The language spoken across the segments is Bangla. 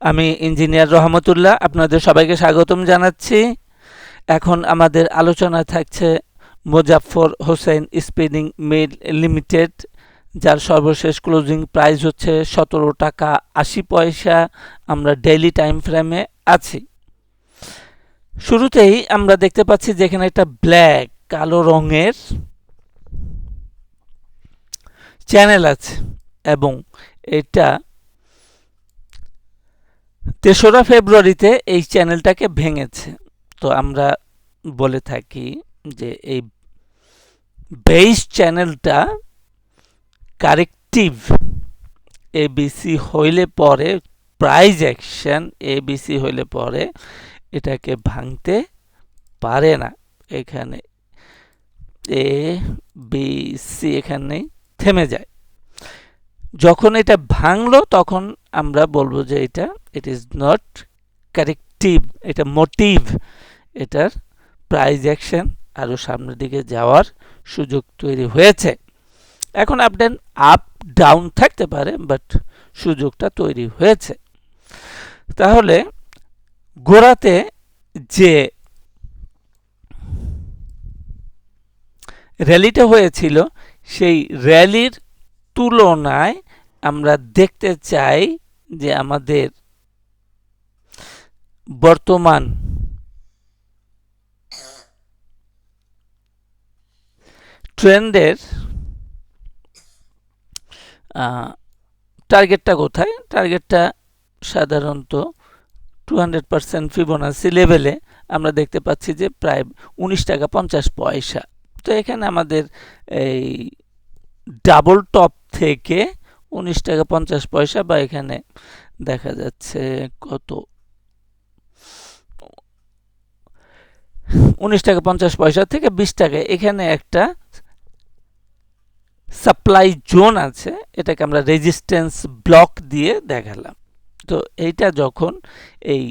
আমি ইঞ্জিনিয়ার রহমতুল্লাহ আপনাদের সবাইকে স্বাগতম জানাচ্ছি। এখন আমাদের আলোচনায় থাকছে Mozaffar Hossain spinning mill limited, যার সর্বশেষ ক্লোজিং প্রাইস হচ্ছে 17 টাকা 80 পয়সা। আমরা ডেইলি টাইম ফ্রেমে আছি। শুরুতেই আমরা দেখতে পাচ্ছি যেখানে একটা ব্ল্যাক কালো রঙের চ্যানেল আছে এবং এটা 3রা ফেব্রুয়ারিতে এই চ্যানেলটাকে ভেঙেছে। তো আমরা বলে থাকি যে এই বেস চ্যানেলটা কারেক্টিভ এবিসি হইলে পরে, প্রাইস অ্যাকশন এবিসি হইলে পরে এটাকে ভাঙতে পারে না। এখানে এ বি সি এখানে থেমে যায়। যখন এটা ভাঙলো তখন আমরা বলবো যে ইট ইজ নট কারেক্টিভ, এটা মোটিভ, এটার প্রাইস অ্যাকশন আরও সামনের দিকে যাওয়ার সুযোগ তৈরি হয়েছে। এখন আপনার আপ ডাউন থাকতে পারে, বাট সুযোগটা তৈরি হয়েছে। তাহলে গোড়াতে যে র্যালিটা হয়েছিল সেই র্যালির তুলনায় আমরা দেখতে চাই যে আমাদের বর্তমান ট্রেন্ডের টার্গেটটা কোথায়। টার্গেটটা সাধারণত 200% ফিবোনাসি লেভেলে আমরা দেখতে পাচ্ছি যে প্রায় 19 টাকা 50 পয়সা। তো এখানে আমাদের এই ডাবল টপ থেকে 19 টাকা 50 পয়সা, বা এখানে দেখা যাচ্ছে কত 19 টাকা 50 পয়সা থেকে 20 টাকা, এখানে একটা সাপ্লাই জোন আছে, এটাকে আমরা রেজিস্ট্যান্স ব্লক দিয়ে দেখালাম। তো এইটা যখন এই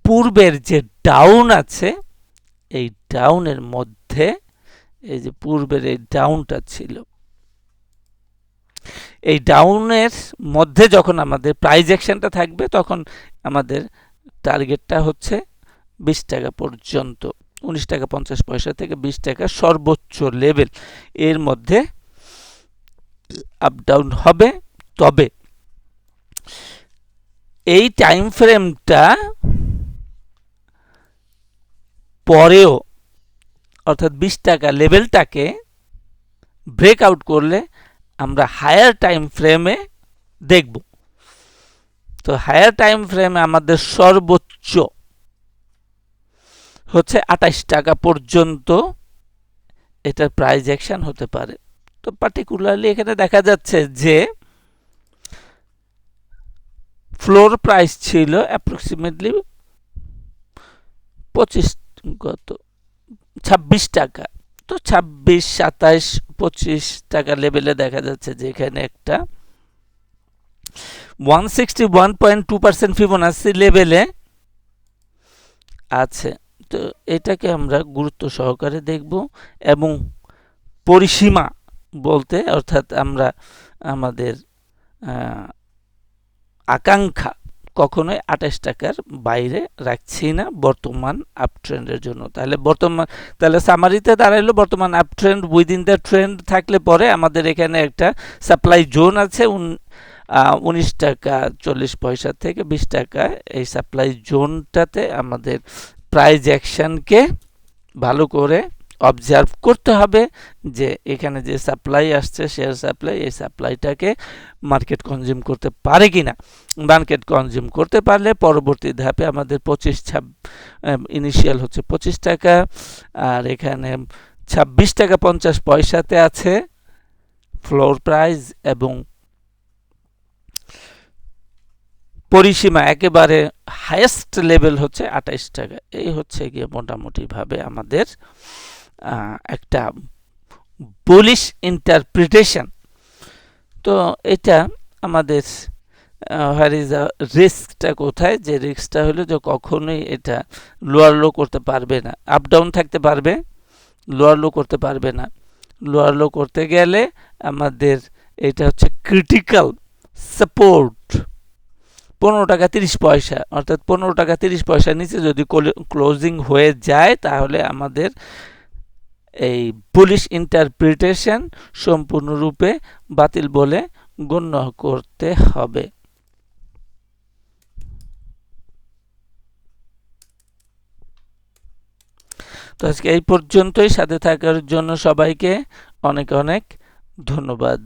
পূর্বের যে ডাউন আছে, এই ডাউনের মধ্যে, এই যে পূর্বের এই ডাউনটা ছিল, এই ডাউনের মধ্যে যখন আমাদের প্রাইস অ্যাকশনটা থাকবে তখন আমাদের টার্গেটটা হচ্ছে 20 টাকা পর্যন্ত। 19 টাকা 50 পয়সা থেকে 20 টাকা সর্বোচ্চ লেভেল, এর মধ্যে আপ ডাউন হবে। তবে এই টাইম ফ্রেমটা পরেও, অর্থাৎ 20 টাকা লেভেলটাকে ব্রেকআউট করলে আমরা হায়ার টাইম ফ্রেমে দেখব। তো হায়ার টাইম ফ্রেমে আমাদের সর্বোচ্চ হচ্ছে 28 টাকা পর্যন্ত এটার প্রাইস অ্যাকশন হতে পারে। তো পার্টিকুলারলি এখানে দেখা যাচ্ছে যে ফ্লোর প্রাইস ছিল অ্যাপ্রক্সিমেটলি 26 টাকা। তো 26, 27, 25 টাকা লেভেলে দেখা যাচ্ছে যে এখানে একটা 161.2% ফিবোনাসি লেভেলে আছে। তো এটাকে আমরা গুরুত্ব সহকারে দেখব এবং পরিসীমা বলতে, অর্থাৎ আমরা আমাদের আকাঙ্ক্ষা কখনোই 28 টাকার বাইরে রাখছি না বর্তমান আপ ট্রেন্ডের জন্য। তাহলে সামারিতে দাঁড়াইলো বর্তমান up trend within the trend থাকলে পরে আমাদের এখানে একটা সাপ্লাই জোন আছে 19 টাকা 40 পয়সা থেকে 20 টাকা। এই সাপ্লাই জোনটাতে আমাদের প্রাইস অ্যাকশনকে ভালো করে অবজার্ভ করতে হবে যে এখানে যে সাপ্লাই আসছে, শেয়ার সাপ্লাই, এই সাপ্লাইটাকে মার্কেট কনজিউম করতে পারে কিনা। মার্কেট কনজিউম করতে পারলে পরবর্তী ধাপে আমাদের 25 ইনিশিয়াল হচ্ছে 25 টাকা, আর এখানে 26 টাকা 50 পয়সাতে আছে ফ্লোর প্রাইস, এবং পরিসীমা একেবারে হাইয়েস্ট লেভেল হচ্ছে 28 টাকা। এই হচ্ছে গিয়ে মোটামুটি ভাবে আমাদের একটা বুলিশ ইন্টারপ্রিটেশন। তো এটা আমাদের হোয়ার ইজ রিস্কটা কোথায়, যে রিস্কটা হলো যে কখনোই এটা লোয়ার লো করতে পারবে না। আপ ডাউন থাকতে পারবে, লোয়ার লো করতে পারবে না। লোয়ার লো করতে গেলে আমাদের এটা হচ্ছে ক্রিটিক্যাল সাপোর্ট 15 টাকা 30 পয়সা, অর্থাৎ 15 টাকা 30 পয়সার নিচে যদি ক্লোজিং হয়ে যায় তাহলে আমাদের এই বুলিশ ইন্টারপ্রিটেশন সম্পূর্ণরূপে বাতিল বলে গণ্য করতে হবে। তো আজকে এই পর্যন্তই, সাথে থাকার জন্য সবাইকে অনেক অনেক ধন্যবাদ।